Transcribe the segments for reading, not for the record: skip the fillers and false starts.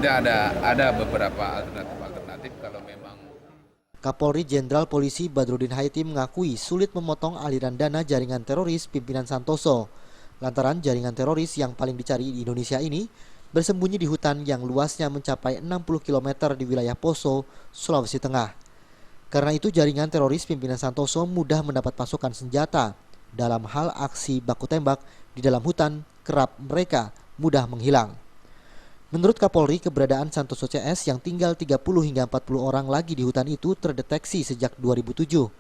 Itu ada beberapa alternatif kalau memang. Kapolri Jenderal Polisi Badrudin Haiti mengakui sulit memotong aliran dana jaringan teroris pimpinan Santoso. Lantaran jaringan teroris yang paling dicari di Indonesia ini bersembunyi di hutan yang luasnya mencapai 60 km di wilayah Poso, Sulawesi Tengah. Karena itu jaringan teroris pimpinan Santoso mudah mendapat pasokan senjata. Dalam hal aksi baku tembak di dalam hutan, kerap mereka mudah menghilang. Menurut Kapolri, keberadaan Santoso CS yang tinggal 30 hingga 40 orang lagi di hutan itu terdeteksi sejak 2007.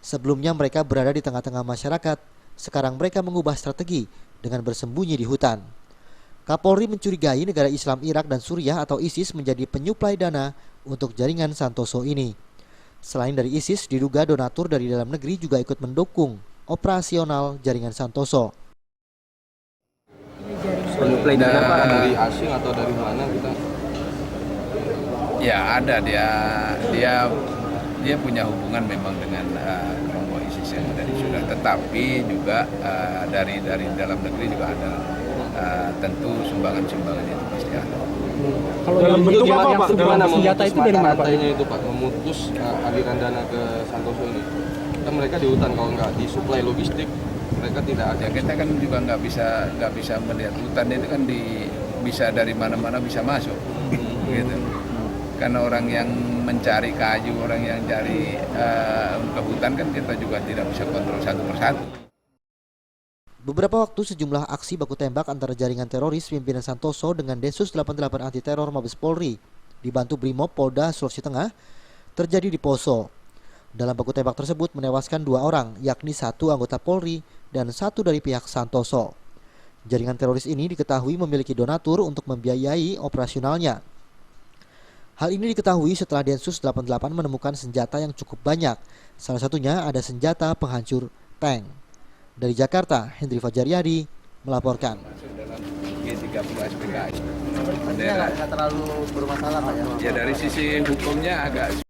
Sebelumnya mereka berada di tengah-tengah masyarakat, sekarang mereka mengubah strategi dengan bersembunyi di hutan. Kapolri mencurigai negara Islam Irak dan Suriah atau ISIS menjadi penyuplai dana untuk jaringan Santoso ini. Selain dari ISIS, diduga donatur dari dalam negeri juga ikut mendukung operasional jaringan Santoso. Penyuplai dana Pak dari asing atau dari mana kita? Ya ada dia punya hubungan memang dengan kelompok ISIS yang ada di Sudan, tetapi juga dari dalam negeri juga ada tentu sumbangan itu pasti ada. Kalau dalam bentuk apa Pak? Gimana senjata itu dari mana Pak? Itu Pak memutus aliran dana ke Santoso ini. Kan mereka di hutan, kalau nggak disuplai logistik mereka tidak ada. Ya kita kan juga nggak bisa melihat hutan itu kan bisa dari mana-mana bisa masuk, gitu. Karena orang yang mencari kayu, orang yang cari ke hutan kan kita juga tidak bisa kontrol satu persatu. Beberapa waktu sejumlah aksi baku tembak antara jaringan teroris pimpinan Santoso dengan Densus 88 anti teror Mabes Polri dibantu Brimob Polda Sulawesi Tengah terjadi di Poso. Dalam baku tembak tersebut menewaskan 2 orang, yakni 1 anggota Polri dan 1 dari pihak Santoso. Jaringan teroris ini diketahui memiliki donatur untuk membiayai operasionalnya. Hal ini diketahui setelah Densus 88 menemukan senjata yang cukup banyak. Salah satunya ada senjata penghancur tank. Dari Jakarta, Hendri Fajaryadi melaporkan. Dalam G30 SPKI. Nggak terlalu bermasalah Pak ya? Ya dari sisi hukumnya agak